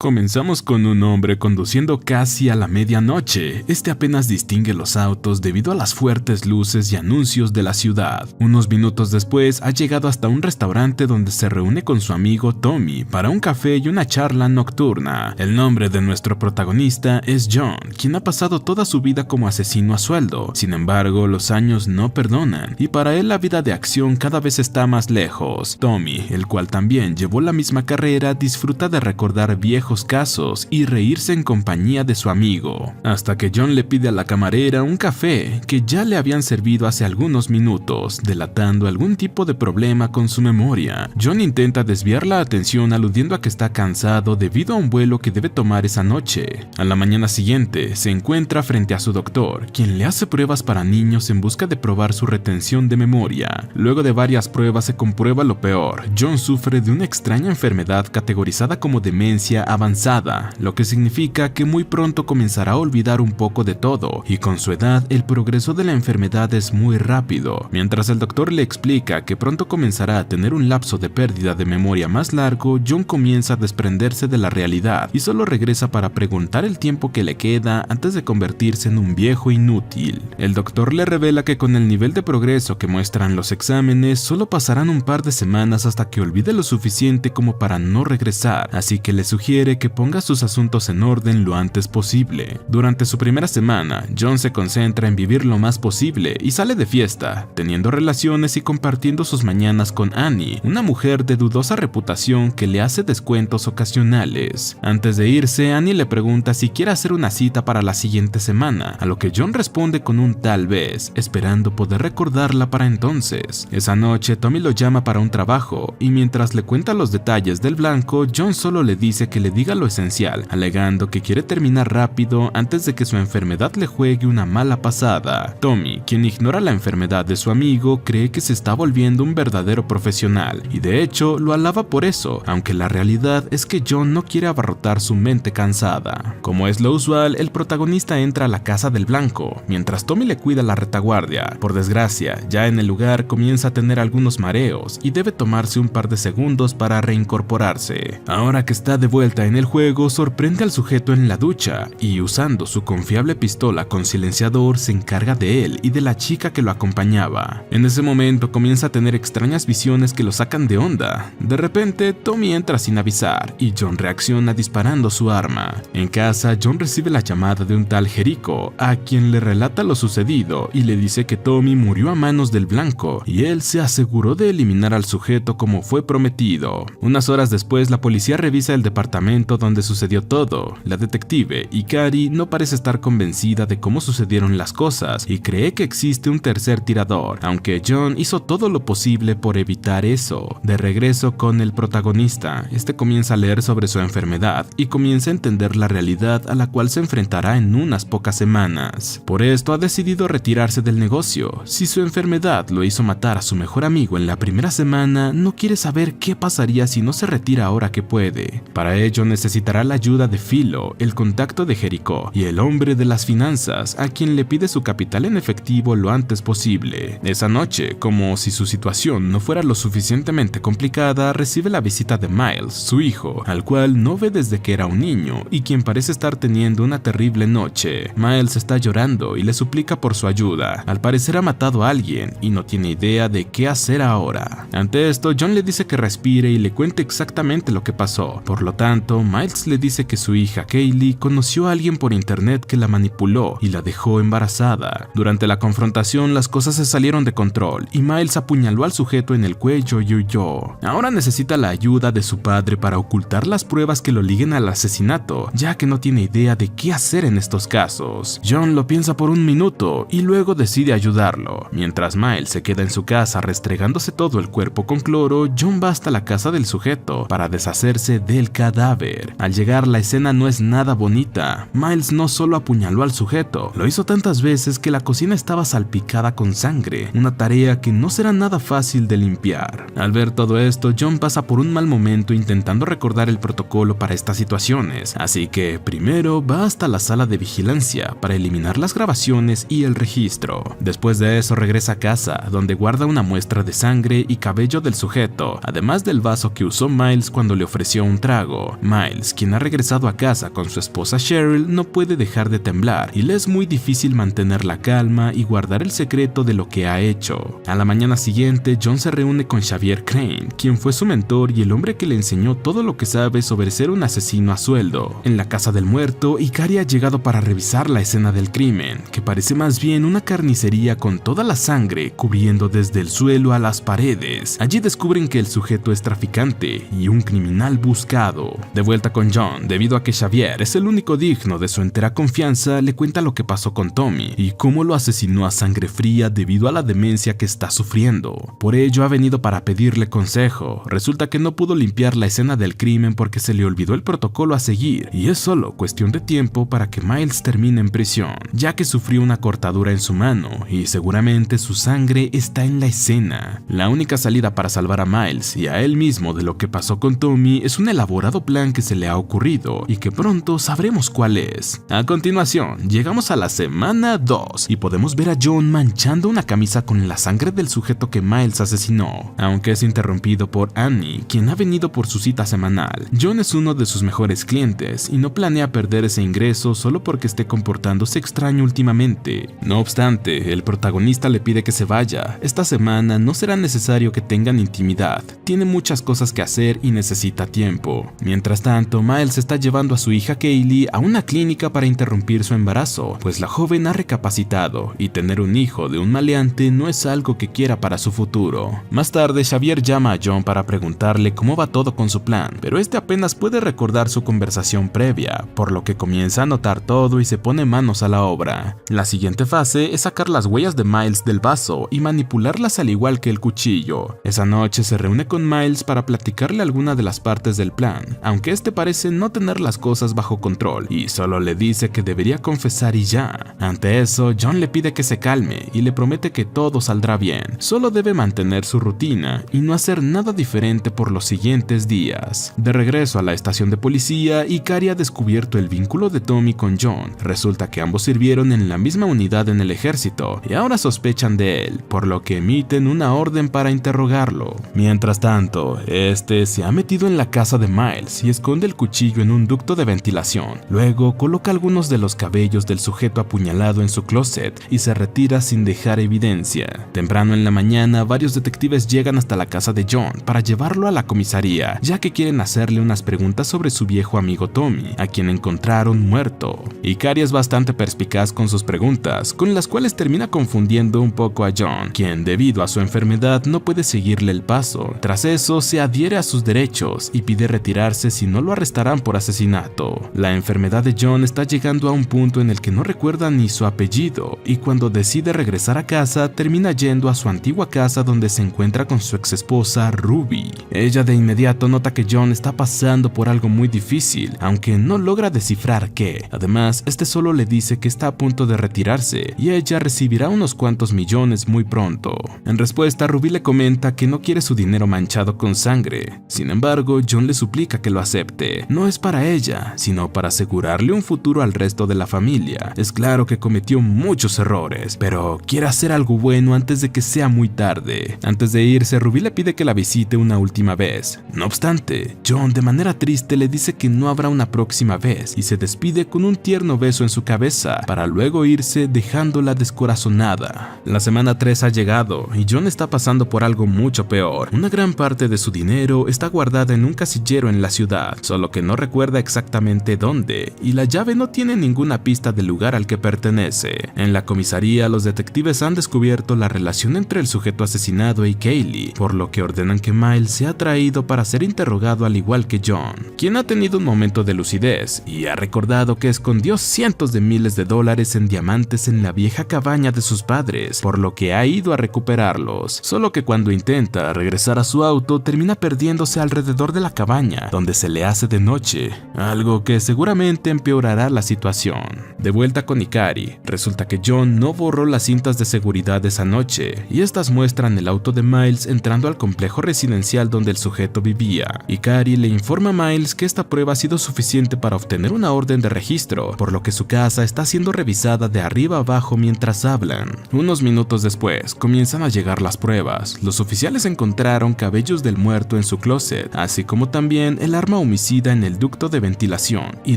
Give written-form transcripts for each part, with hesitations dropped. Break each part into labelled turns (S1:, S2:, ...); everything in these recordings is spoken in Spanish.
S1: Comenzamos con un hombre conduciendo casi a la medianoche. Este apenas distingue los autos debido a las fuertes luces y anuncios de la ciudad. Unos minutos después ha llegado hasta un restaurante donde se reúne con su amigo Tommy para un café y una charla nocturna. El nombre de nuestro protagonista es John, quien ha pasado toda su vida como asesino a sueldo. Sin embargo, los años no perdonan y para él la vida de acción cada vez está más lejos. Tommy, el cual también llevó la misma carrera, disfruta de recordar viejos casos y reírse en compañía de su amigo, hasta que John le pide a la camarera un café que ya le habían servido hace algunos minutos, delatando algún tipo de problema con su memoria. John intenta desviar la atención aludiendo a que está cansado debido a un vuelo que debe tomar esa noche. A la mañana siguiente se encuentra frente a su doctor, quien le hace pruebas para niños en busca de probar su retención de memoria. Luego de varias pruebas se comprueba lo peor: John sufre de una extraña enfermedad categorizada como demencia avanzada, lo que significa que muy pronto comenzará a olvidar un poco de todo, y con su edad el progreso de la enfermedad es muy rápido. Mientras el doctor le explica que pronto comenzará a tener un lapso de pérdida de memoria más largo, John comienza a desprenderse de la realidad y solo regresa para preguntar el tiempo que le queda antes de convertirse en un viejo inútil. El doctor le revela que con el nivel de progreso que muestran los exámenes, solo pasarán un par de semanas hasta que olvide lo suficiente como para no regresar, así que le sugiere que ponga sus asuntos en orden lo antes posible. Durante su primera semana, John se concentra en vivir lo más posible y sale de fiesta, teniendo relaciones y compartiendo sus mañanas con Annie, una mujer de dudosa reputación que le hace descuentos ocasionales. Antes de irse, Annie le pregunta si quiere hacer una cita para la siguiente semana, a lo que John responde con un tal vez, esperando poder recordarla para entonces. Esa noche, Tommy lo llama para un trabajo y mientras le cuenta los detalles del blanco, John solo le dice que le diga lo esencial, alegando que quiere terminar rápido antes de que su enfermedad le juegue una mala pasada. Tommy, quien ignora la enfermedad de su amigo, cree que se está volviendo un verdadero profesional y de hecho lo alaba por eso, aunque la realidad es que John no quiere abarrotar su mente cansada. Como es lo usual, el protagonista entra a la casa del blanco, mientras Tommy le cuida la retaguardia. Por desgracia, ya en el lugar comienza a tener algunos mareos y debe tomarse un par de segundos para reincorporarse. Ahora que está de vuelta en el juego, sorprende al sujeto en la ducha y usando su confiable pistola con silenciador se encarga de él y de la chica que lo acompañaba. En ese momento comienza a tener extrañas visiones que lo sacan de onda. De repente, Tommy entra sin avisar y John reacciona disparando su arma. En casa, John recibe la llamada de un tal Jericho, a quien le relata lo sucedido y le dice que Tommy murió a manos del blanco y él se aseguró de eliminar al sujeto como fue prometido. Unas horas después, la policía revisa el departamento donde sucedió todo. La detective Ikari no parece estar convencida de cómo sucedieron las cosas y cree que existe un tercer tirador, aunque John hizo todo lo posible por evitar eso. De regreso con el protagonista, este comienza a leer sobre su enfermedad y comienza a entender la realidad a la cual se enfrentará en unas pocas semanas. Por esto ha decidido retirarse del negocio. Si su enfermedad lo hizo matar a su mejor amigo en la primera semana, no quiere saber qué pasaría si no se retira ahora que puede. Para ello necesitará la ayuda de Philo, el contacto de Jericho y el hombre de las finanzas, a quien le pide su capital en efectivo lo antes posible. Esa noche, como si su situación no fuera lo suficientemente complicada, recibe la visita de Miles, su hijo, al cual no ve desde que era un niño y quien parece estar teniendo una terrible noche. Miles está llorando y le suplica por su ayuda. Al parecer ha matado a alguien y no tiene idea de qué hacer ahora. Ante esto, John le dice que respire y le cuente exactamente lo que pasó. Por lo tanto, Miles le dice que su hija Kaylee conoció a alguien por internet que la manipuló y la dejó embarazada. Durante la confrontación, las cosas se salieron de control y Miles apuñaló al sujeto en el cuello y huyó. Ahora necesita la ayuda de su padre para ocultar las pruebas que lo liguen al asesinato, ya que no tiene idea de qué hacer en estos casos. John lo piensa por un minuto y luego decide ayudarlo. Mientras Miles se queda en su casa restregándose todo el cuerpo con cloro, John va hasta la casa del sujeto para deshacerse del cadáver. Al llegar, la escena no es nada bonita. Miles no solo apuñaló al sujeto, lo hizo tantas veces que la cocina estaba salpicada con sangre, una tarea que no será nada fácil de limpiar. Al ver todo esto, John pasa por un mal momento intentando recordar el protocolo para estas situaciones, así que primero va hasta la sala de vigilancia para eliminar las grabaciones y el registro. Después de eso regresa a casa, donde guarda una muestra de sangre y cabello del sujeto, además del vaso que usó Miles cuando le ofreció un trago. Miles, quien ha regresado a casa con su esposa Cheryl, no puede dejar de temblar y le es muy difícil mantener la calma y guardar el secreto de lo que ha hecho. A la mañana siguiente, John se reúne con Xavier Crane, quien fue su mentor y el hombre que le enseñó todo lo que sabe sobre ser un asesino a sueldo. En la casa del muerto, Ikari ha llegado para revisar la escena del crimen, que parece más bien una carnicería con toda la sangre cubriendo desde el suelo a las paredes. Allí descubren que el sujeto es traficante y un criminal buscado. De vuelta con John, debido a que Xavier es el único digno de su entera confianza, le cuenta lo que pasó con Tommy y cómo lo asesinó a sangre fría debido a la demencia que está sufriendo. Por ello ha venido para pedirle consejo. Resulta que no pudo limpiar la escena del crimen porque se le olvidó el protocolo a seguir y es solo cuestión de tiempo para que Miles termine en prisión, ya que sufrió una cortadura en su mano y seguramente su sangre está en la escena. La única salida para salvar a Miles y a él mismo de lo que pasó con Tommy es un elaborado plan que se le ha ocurrido y que pronto sabremos cuál es. A continuación, llegamos a la semana 2 y podemos ver a John manchando una camisa con la sangre del sujeto que Miles asesinó, aunque es interrumpido por Annie, quien ha venido por su cita semanal. John es uno de sus mejores clientes y no planea perder ese ingreso solo porque esté comportándose extraño últimamente. No obstante, el protagonista le pide que se vaya. Esta semana no será necesario que tengan intimidad, tiene muchas cosas que hacer y necesita tiempo. Mientras tanto, Miles está llevando a su hija Kaylee a una clínica para interrumpir su embarazo, pues la joven ha recapacitado y tener un hijo de un maleante no es algo que quiera para su futuro. Más tarde, Xavier llama a John para preguntarle cómo va todo con su plan, pero este apenas puede recordar su conversación previa, por lo que comienza a notar todo y se pone manos a la obra. La siguiente fase es sacar las huellas de Miles del vaso y manipularlas al igual que el cuchillo. Esa noche se reúne con Miles para platicarle alguna de las partes del plan, aunque este parece no tener las cosas bajo control y solo le dice que debería confesar y ya. Ante eso, John le pide que se calme y le promete que todo saldrá bien, solo debe mantener su rutina y no hacer nada diferente por los siguientes días. De regreso a la estación de policía, Ikari ha descubierto el vínculo de Tommy con John. Resulta que ambos sirvieron en la misma unidad en el ejército y ahora sospechan de él, por lo que emiten una orden para interrogarlo. Mientras tanto, este se ha metido en la casa de Miles y esconde el cuchillo en un ducto de ventilación. Luego coloca algunos de los cabellos del sujeto apuñalado en su closet y se retira sin dejar evidencia. Temprano en la mañana, varios detectives llegan hasta la casa de John para llevarlo a la comisaría, ya que quieren hacerle unas preguntas sobre su viejo amigo Tommy, a quien encontraron muerto. Ikari es bastante perspicaz con sus preguntas, con las cuales termina confundiendo un poco a John, quien debido a su enfermedad no puede seguirle el paso. Tras eso, se adhiere a sus derechos y pide retirarse si no lo arrestarán por asesinato. La enfermedad de John está llegando a un punto en el que no recuerda ni su apellido, y cuando decide regresar a casa, termina yendo a su antigua casa donde se encuentra con su exesposa Ruby. Ella de inmediato nota que John está pasando por algo muy difícil, aunque no logra descifrar qué. Además, este solo le dice que está a punto de retirarse y ella recibirá unos cuantos millones muy pronto. En respuesta, Ruby le comenta que no quiere su dinero manchado con sangre. Sin embargo, John le suplica que lo acepte. No es para ella, sino para asegurarle un futuro al resto de la familia. Es claro que cometió muchos errores, pero quiere hacer algo bueno antes de que sea muy tarde. Antes de irse, Ruby le pide que la visite una última vez. No obstante, John de manera triste le dice que no habrá una próxima vez y se despide con un tierno beso en su cabeza para luego irse dejándola descorazonada. La semana 3 ha llegado y John está pasando por algo mucho peor. Una gran parte de su dinero está guardada en un casillero en la ciudad, solo que no recuerda exactamente dónde y la llave no tiene ninguna pista del lugar al que pertenece. En la comisaría, los detectives han descubierto la relación entre el sujeto asesinado y Kaylee, por lo que ordenan que Miles sea traído para ser interrogado al igual que John, quien ha tenido un momento de lucidez y ha recordado que escondió cientos de miles de dólares en diamantes en la vieja cabaña de sus padres, por lo que ha ido a recuperarlos. Solo que cuando intenta regresar a su auto, termina perdiéndose alrededor de la cabaña, donde se le hace de noche, algo que seguramente empeorará la situación. De vuelta con Ikari, resulta que John no borró las cintas de seguridad esa noche, y estas muestran el auto de Miles entrando al complejo residencial donde el sujeto vivía. Ikari le informa a Miles que esta prueba ha sido suficiente para obtener una orden de registro, por lo que su casa está siendo revisada de arriba a abajo mientras hablan. Unos minutos después, comienzan a llegar las pruebas. Los oficiales encontraron cabellos del muerto en su closet, así como también el arma arma homicida en el ducto de ventilación y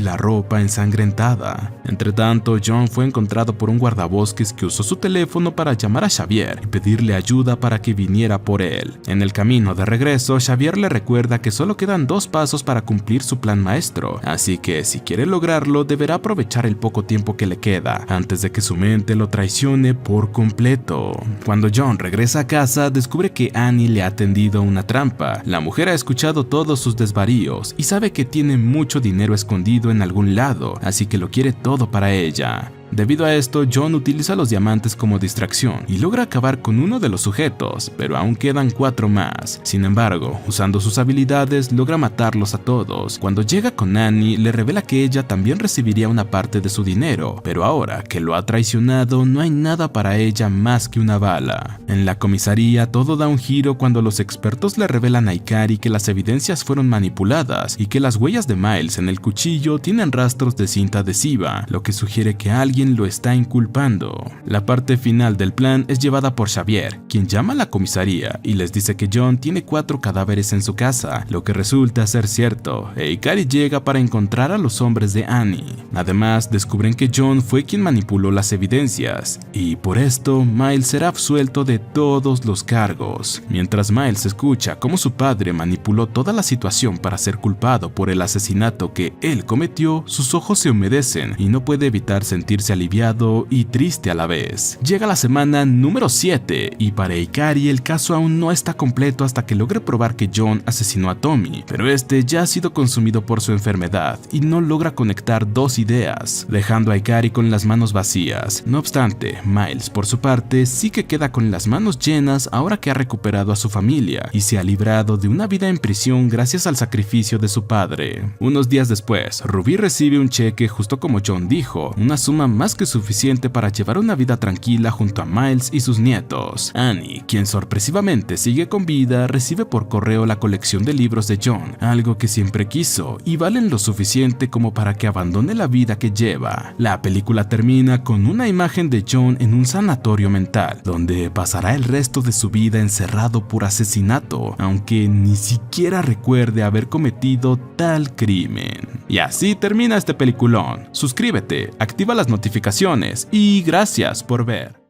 S1: la ropa ensangrentada. Entretanto, John fue encontrado por un guardabosques que usó su teléfono para llamar a Xavier y pedirle ayuda para que viniera por él. En el camino de regreso, Xavier le recuerda que solo quedan 2 pasos para cumplir su plan maestro, así que si quiere lograrlo deberá aprovechar el poco tiempo que le queda antes de que su mente lo traicione por completo. Cuando John regresa a casa, descubre que Annie le ha tendido una trampa. La mujer ha escuchado todos sus desvaríos y sabe que tiene mucho dinero escondido en algún lado, así que lo quiere todo para ella. Debido a esto, John utiliza los diamantes como distracción y logra acabar con uno de los sujetos, pero aún quedan 4 más. Sin embargo, usando sus habilidades, logra matarlos a todos. Cuando llega con Annie, le revela que ella también recibiría una parte de su dinero, pero ahora que lo ha traicionado, no hay nada para ella más que una bala. En la comisaría, todo da un giro cuando los expertos le revelan a Ikari que las evidencias fueron manipuladas y que las huellas de Miles en el cuchillo tienen rastros de cinta adhesiva, lo que sugiere que alguien lo está inculpando. La parte final del plan es llevada por Xavier, quien llama a la comisaría y les dice que John tiene 4 cadáveres en su casa, lo que resulta ser cierto, e Ikari llega para encontrar a los hombres de Annie. Además, descubren que John fue quien manipuló las evidencias, y por esto Miles será absuelto de todos los cargos. Mientras Miles escucha cómo su padre manipuló toda la situación para ser culpado por el asesinato que él cometió, sus ojos se humedecen y no puede evitar sentirse aliviado y triste a la vez. Llega la semana número 7 y para Ikari el caso aún no está completo hasta que logre probar que John asesinó a Tommy, pero este ya ha sido consumido por su enfermedad y no logra conectar 2 ideas, dejando a Ikari con las manos vacías. No obstante, Miles por su parte sí que queda con las manos llenas ahora que ha recuperado a su familia y se ha librado de una vida en prisión gracias al sacrificio de su padre. Unos días después, Ruby recibe un cheque justo como John dijo, una suma más que suficiente para llevar una vida tranquila junto a Miles y sus nietos. Annie, quien sorpresivamente sigue con vida, recibe por correo la colección de libros de John, algo que siempre quiso, y valen lo suficiente como para que abandone la vida que lleva. La película termina con una imagen de John en un sanatorio mental, donde pasará el resto de su vida encerrado por asesinato, aunque ni siquiera recuerde haber cometido tal crimen. Y así termina este peliculón. Suscríbete, activa las notificaciones y gracias por ver.